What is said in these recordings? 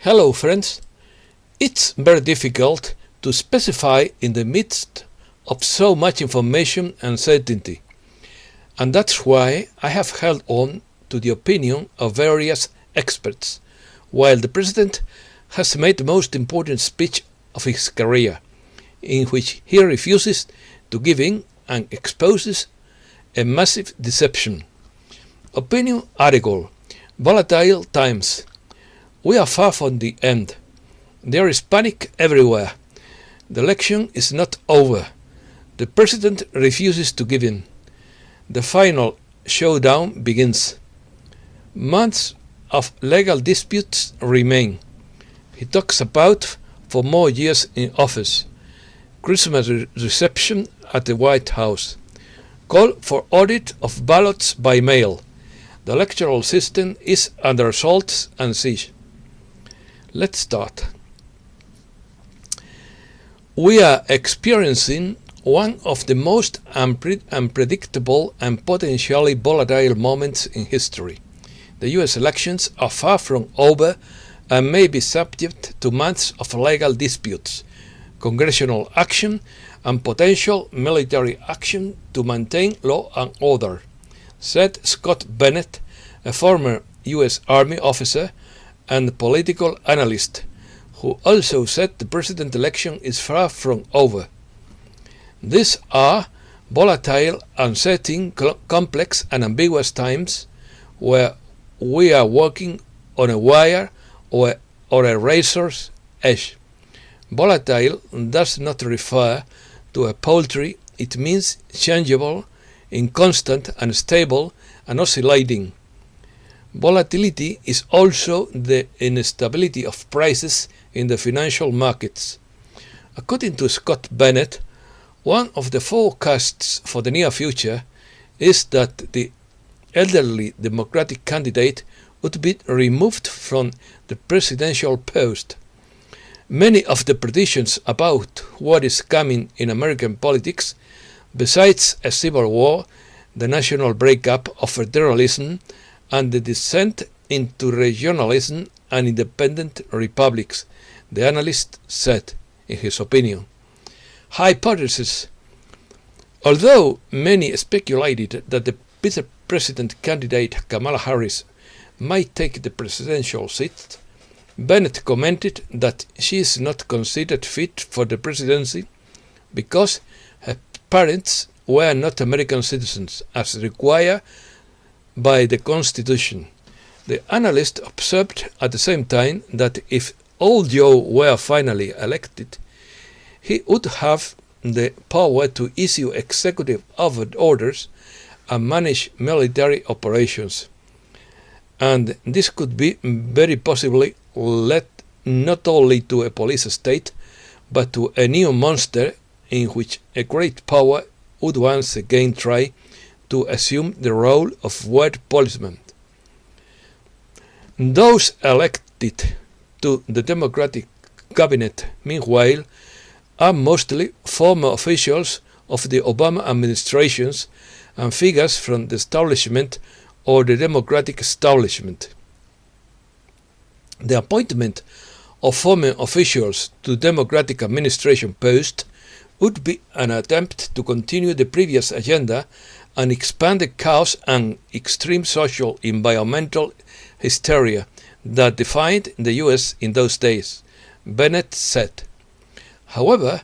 Hello friends, it's very difficult to specify in the midst of so much information and uncertainty, and that's why I have held on to the opinion of various experts, while the President has made the most important speech of his career, in which he refuses to give in and exposes a massive deception. Opinion article: Volatile times. We are far from the end. There is panic everywhere. The election is not over. The President refuses to give in. The final showdown begins. Months of legal disputes remain. He talks about 4 more years in office. Christmas reception at the White House. Call for audit of ballots by mail. The electoral system is under assault and siege. Let's start. We are experiencing one of the most unpredictable and potentially volatile moments in history. The US elections are far from over and may be subject to months of legal disputes, congressional action, and potential military action to maintain law and order, said Scott Bennett, a former US Army officer and political analyst, who also said the president election is far from over. These are volatile, uncertain, complex and ambiguous times where we are walking on a wire or a razor's edge. Volatile does not refer to a poultry, it means changeable, inconstant, unstable, and oscillating. Volatility is also the instability of prices in the financial markets. According to Scott Bennett, one of the forecasts for the near future is that the elderly Democratic candidate would be removed from the presidential post. Many of the predictions about what is coming in American politics, besides a civil war, the national breakup of federalism, and the descent into regionalism and independent republics, the analyst said in his opinion. Hypothesis: although many speculated that the vice president candidate Kamala Harris might take the presidential seat, Bennett commented that she is not considered fit for the presidency because her parents were not American citizens as required by the Constitution. The analyst observed at the same time that if old Joe were finally elected, he would have the power to issue executive orders and manage military operations. And this could be very possibly led not only to a police state, but to a new monster in which a great power would once again try to assume the role of world policeman. Those elected to the Democratic cabinet, meanwhile, are mostly former officials of the Obama administrations and figures from the establishment or the Democratic establishment. The appointment of former officials to Democratic administration posts would be an attempt to continue the previous agenda and expand the chaos and extreme social environmental hysteria that defined the US in those days, Bennett said. However,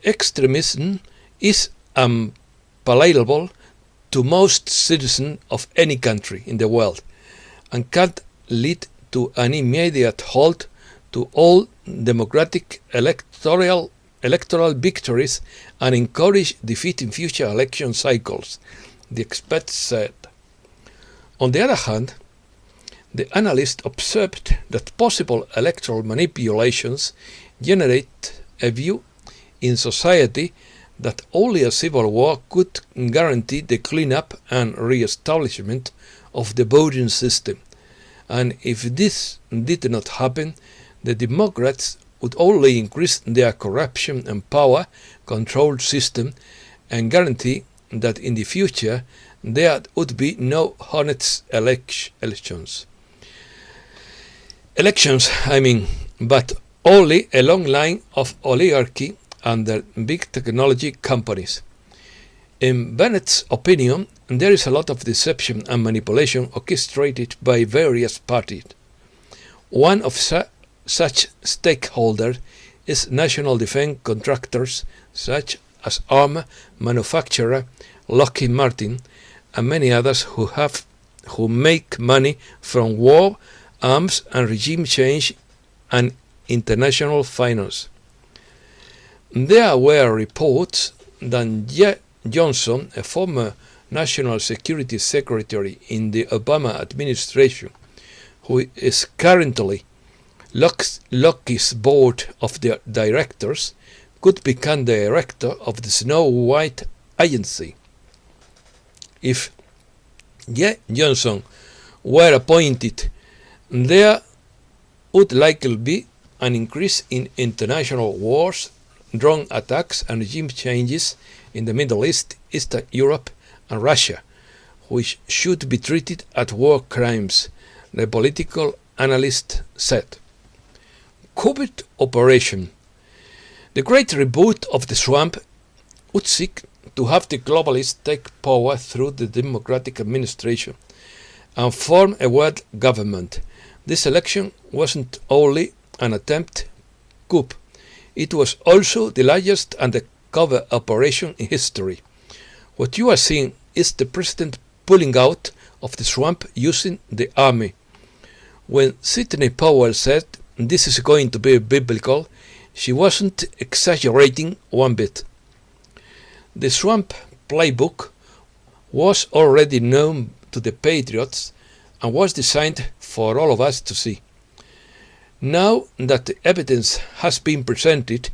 extremism is unpalatable to most citizens of any country in the world and can lead to an immediate halt to all democratic electoral victories and encourage defeat in future election cycles, the expert said. On the other hand, the analyst observed that possible electoral manipulations generate a view in society that only a civil war could guarantee the cleanup and re-establishment of the voting system, and if this did not happen, the Democrats would only increase their corruption and power control system and guarantee that in the future there would be no honest elections. Elections, but only a long line of oligarchy under big technology companies. In Bennett's opinion, there is a lot of deception and manipulation orchestrated by various parties. One of such stakeholders is national defense contractors such as arms manufacturer Lockheed Martin and many others who make money from war, arms and regime change and international finance. There were reports that Johnson, a former National Security Secretary in the Obama administration, who is currently Lockheed's board of directors, could become the director of the Snow White agency. If Johnson were appointed, there would likely be an increase in international wars, drone attacks and regime changes in the Middle East, Eastern Europe and Russia, which should be treated as war crimes, the political analyst said. Covert operation. The great reboot of the swamp would seek to have the globalists take power through the democratic administration and form a world government. This election wasn't only an attempt coup, it was also the largest undercover operation in history. What you are seeing is the president pulling out of the swamp using the army. When Sidney Powell said this is going to be biblical, she wasn't exaggerating one bit. The swamp playbook was already known to the patriots and was designed for all of us to see. Now that the evidence has been presented,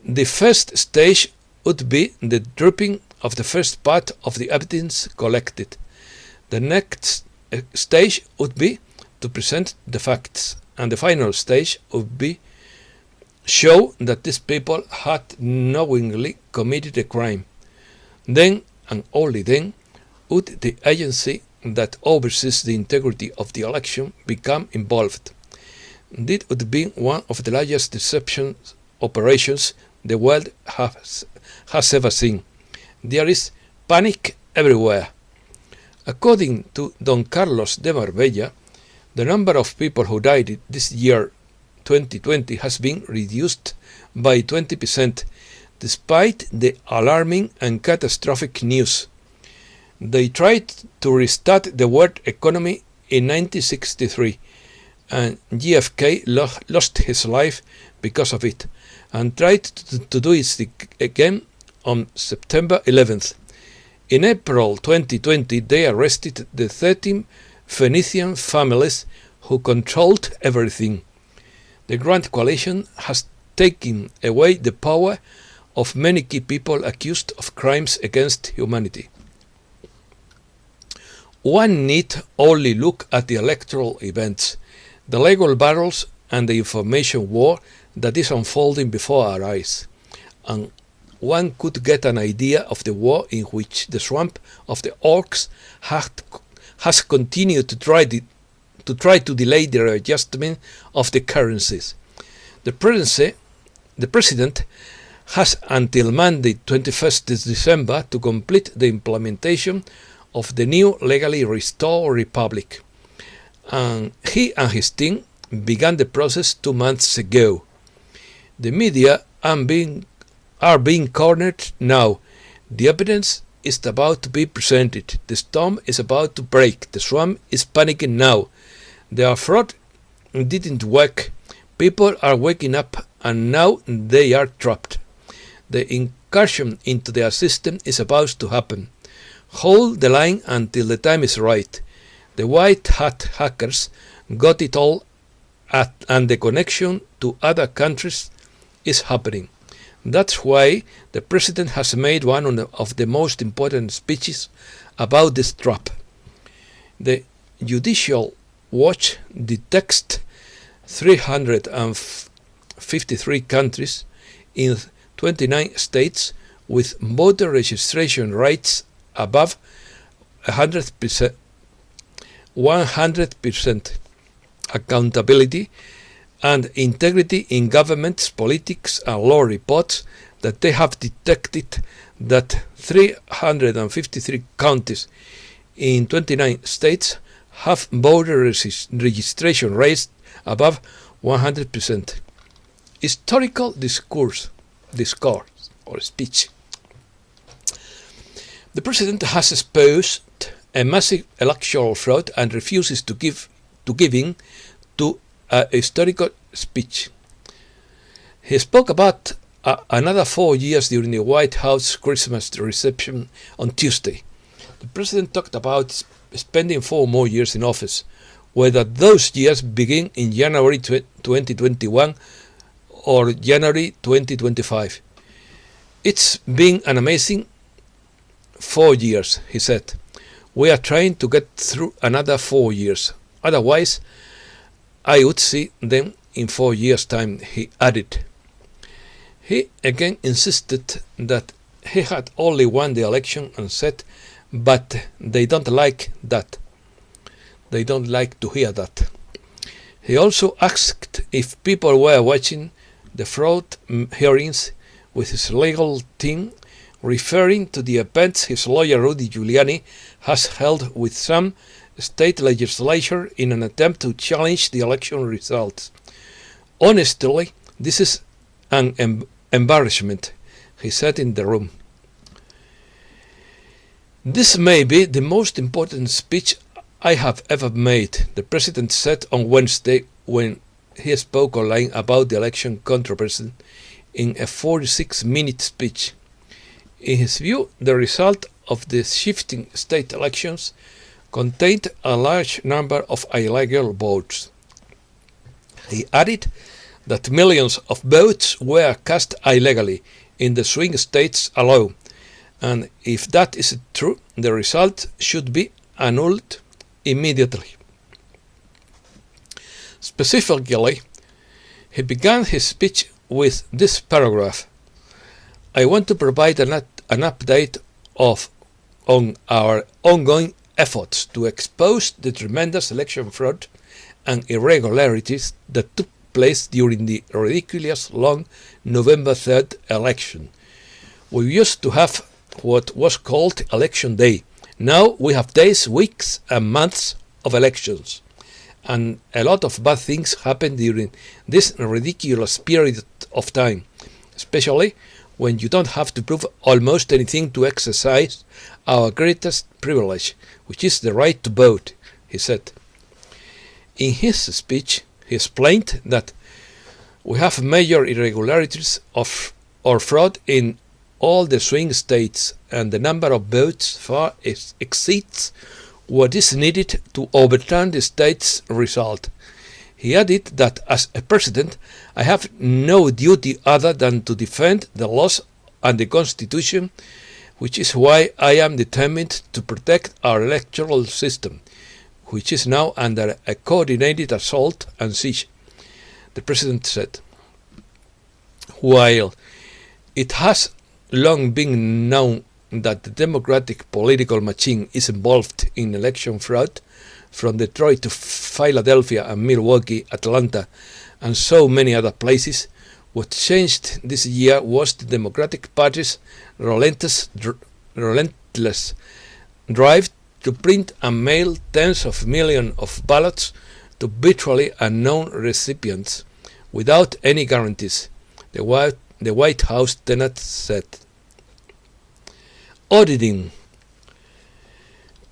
the first stage would be the dropping of the first part of the evidence collected. The next stage would be to present the facts, and the final stage would be show that these people had knowingly committed a crime. Then, and only then, would the agency that oversees the integrity of the election become involved. This would be one of the largest deception operations the world has ever seen. There is panic everywhere. According to Don Carlos de Marbella, the number of people who died this year 2020 has been reduced by 20% despite the alarming and catastrophic news. They tried to restart the world economy in 1963 and JFK lost his life because of it and tried to do it again on September 11th. In April 2020 they arrested the 13 Phoenician families who controlled everything. The Grand Coalition has taken away the power of many key people accused of crimes against humanity. One need only look at the electoral events, the legal battles and the information war that is unfolding before our eyes, and one could get an idea of the war in which the swamp of the orcs has continued to try to delay the readjustment of the currencies. The president has until Monday 21st December to complete the implementation of the new legally restored republic, and he and his team began the process 2 months ago. The media are being cornered now. The evidence is about to be presented. The storm is about to break. The swamp is panicking now. Their fraud didn't work. People are waking up and now they are trapped. The incursion into their system is about to happen. Hold the line until the time is right. The white hat hackers got it all and the connection to other countries is happening. That's why the president has made one of the most important speeches about this trap. The Judicial Watch detects 353 countries in 29 states with voter registration rates above 100%. accountability and integrity in government's politics and law reports that they have detected that 353 counties in 29 states have voter registration rates above 100%. Historical discourse or speech. The president has exposed a massive electoral fraud and refuses to give in to a historical speech. He spoke about another 4 years during the White House Christmas reception on Tuesday. The president talked about spending 4 more years in office, whether those years begin in January 2021 or January 2025. It's been an amazing 4 years, he said. We are trying to get through another 4 years. Otherwise, I would see them in 4 years' time, he added. He again insisted that he had only won the election and said, but they don't like that. They don't like to hear that. He also asked if people were watching the fraud hearings with his legal team, referring to the events his lawyer Rudy Giuliani has held with some state legislature in an attempt to challenge the election results. Honestly, this is an embarrassment, he said in the room. This may be the most important speech I have ever made, the president said on Wednesday when he spoke online about the election controversy in a 46-minute speech. In his view, the result of the shifting state elections contained a large number of illegal votes. He added that millions of votes were cast illegally in the swing states alone, and if that is true, the result should be annulled immediately. Specifically, he began his speech with this paragraph: I want to provide an update on our ongoing efforts to expose the tremendous election fraud and irregularities that took place during the ridiculous long November 3rd election. We used to have what was called Election Day. Now we have days, weeks and months of elections. And a lot of bad things happen during this ridiculous period of time, especially when you don't have to prove almost anything to exercise our greatest privilege, which is the right to vote, he said. In his speech, he explained that we have major irregularities or fraud in all the swing states, and the number of votes far exceeds what is needed to overturn the state's result. He added that as a president, I have no duty other than to defend the laws and the Constitution, which is why I am determined to protect our electoral system, which is now under a coordinated assault and siege, the president said. While it has long been known that the democratic political machine is involved in election fraud, from Detroit to Philadelphia and Milwaukee, Atlanta, and so many other places, what changed this year was the Democratic Party's relentless drive to print and mail tens of millions of ballots to virtually unknown recipients without any guarantees, the White House tenant said. Auditing.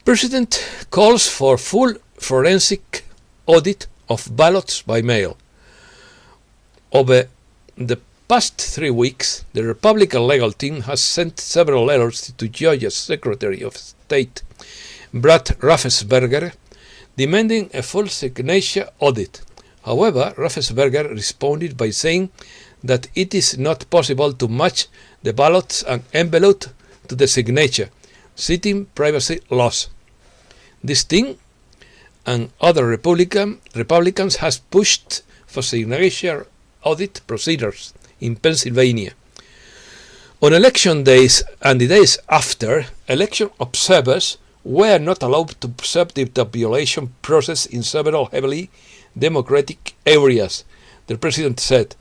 President calls for full forensic audit of ballots by mail. Over the past 3 weeks, the Republican legal team has sent several letters to Georgia's Secretary of State, Brad Raffensperger, demanding a full signature audit. However, Raffensperger responded by saying that it is not possible to match the ballots and envelope to the signature, citing privacy laws. This team and other Republicans has pushed for signature audit procedures in Pennsylvania. On election days and the days after, election observers were not allowed to observe the tabulation process in several heavily democratic areas, the president said,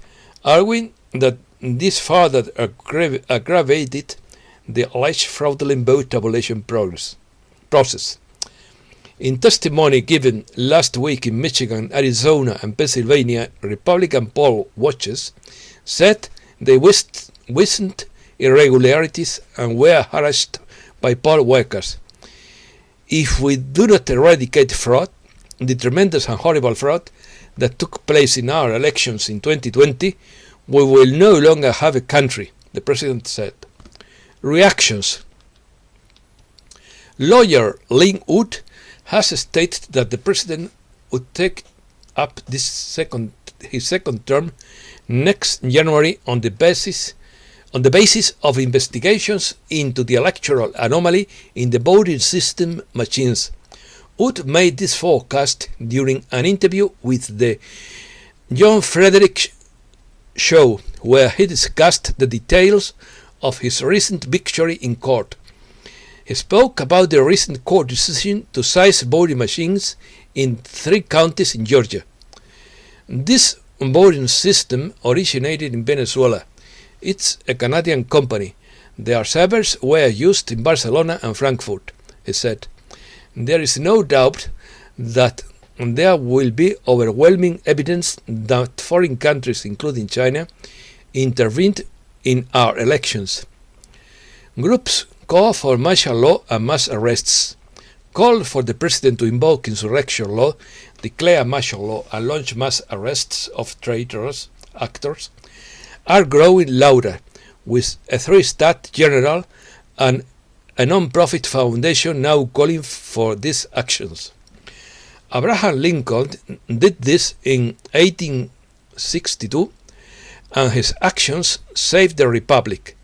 arguing that this further aggravated the alleged fraudulent vote tabulation process. In testimony given last week in Michigan, Arizona, and Pennsylvania, Republican poll watchers said they witnessed irregularities and were harassed by poll workers. If we do not eradicate fraud, the tremendous and horrible fraud that took place in our elections in 2020, we will no longer have a country, the president said. Reactions. Lawyer Lin Wood has stated that the president would take up his second term next January on the basis of investigations into the electoral anomaly in the voting system machines. Wood made this forecast during an interview with the John Frederick Show, where he discussed the details of his recent victory in court. He spoke about the recent court decision to seize voting machines in 3 counties in Georgia. This voting system originated in Venezuela. It's a Canadian company. Their servers were used in Barcelona and Frankfurt, he said. There is no doubt that there will be overwhelming evidence that foreign countries, including China, intervened in our elections. Groups call for martial law and mass arrests, call for the president to invoke insurrection law, declare martial law, and launch mass arrests of traitors, actors, are growing louder, with a 3-star general and a non-profit foundation now calling for these actions. Abraham Lincoln did this in 1862, and his actions saved the Republic.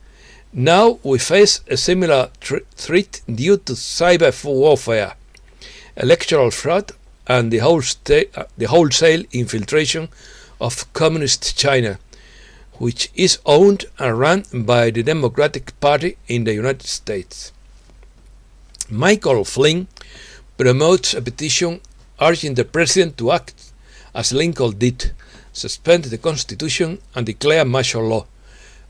Now we face a similar threat due to cyber warfare, electoral fraud, and the wholesale infiltration of Communist China, which is owned and run by the Democratic Party in the United States. Michael Flynn promotes a petition urging the president to act as Lincoln did, suspend the Constitution and declare martial law.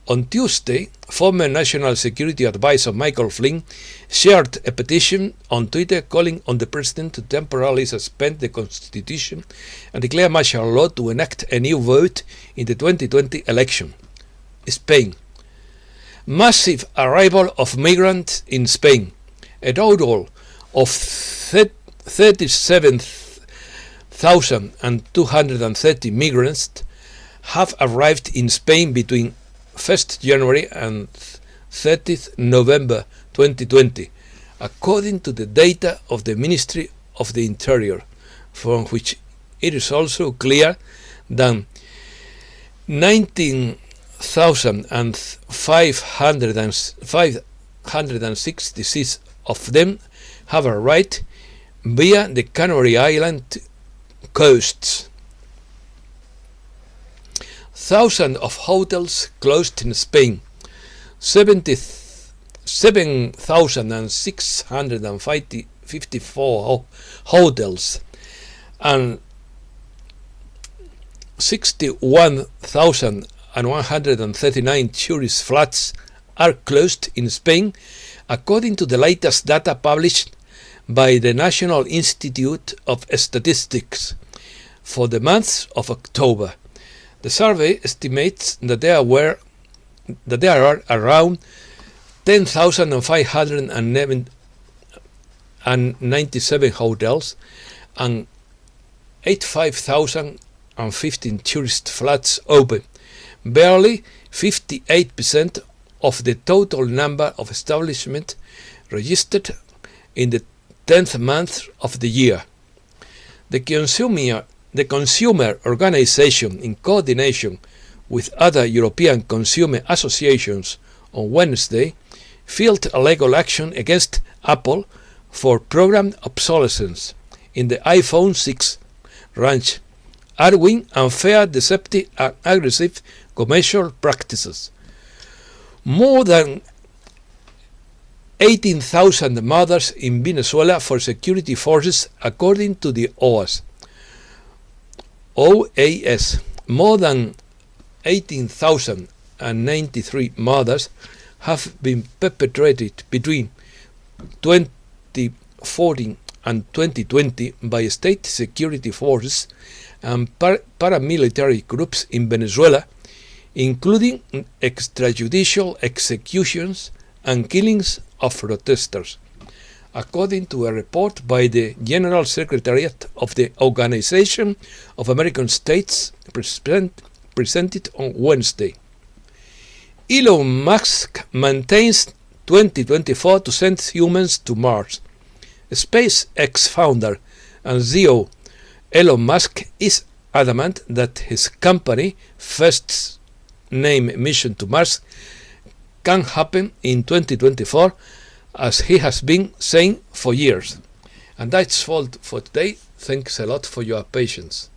On Tuesday, former National Security Advisor Michael Flynn shared a petition on Twitter calling on the president to temporarily suspend the Constitution and declare martial law to enact a new vote in the 2020 election. Spain. Massive arrival of migrants in Spain. A total of 37,230 migrants have arrived in Spain between 1st January and 30th November 2020, according to the data of the Ministry of the Interior, from which it is also clear that 19,566 of them have arrived via the Canary Island coasts. Thousands of hotels closed in Spain, 7,654 hotels and 61,139 tourist flats are closed in Spain, according to the latest data published by the National Institute of Statistics for the month of October. The survey estimates that there are around 10,597 hotels and 85,015 tourist flats open, barely 58% of the total number of establishments registered in the 10th month of the year. The Consumer Organization, in coordination with other European consumer associations, on Wednesday filed a legal action against Apple for program obsolescence in the iPhone 6 range, arguing unfair, deceptive, and aggressive commercial practices. More than 18,000 mothers in Venezuela for security forces, according to the OAS. OAS. More than 18,093 murders have been perpetrated between 2014 and 2020 by state security forces and paramilitary groups in Venezuela, including extrajudicial executions and killings of protesters, according to a report by the General Secretariat of the Organization of American States presented on Wednesday. Elon Musk maintains 2024 to send humans to Mars. SpaceX founder and CEO Elon Musk is adamant that his company first name mission to Mars can happen in 2024, as he has been saying for years. And that's all for today. Thanks a lot for your patience.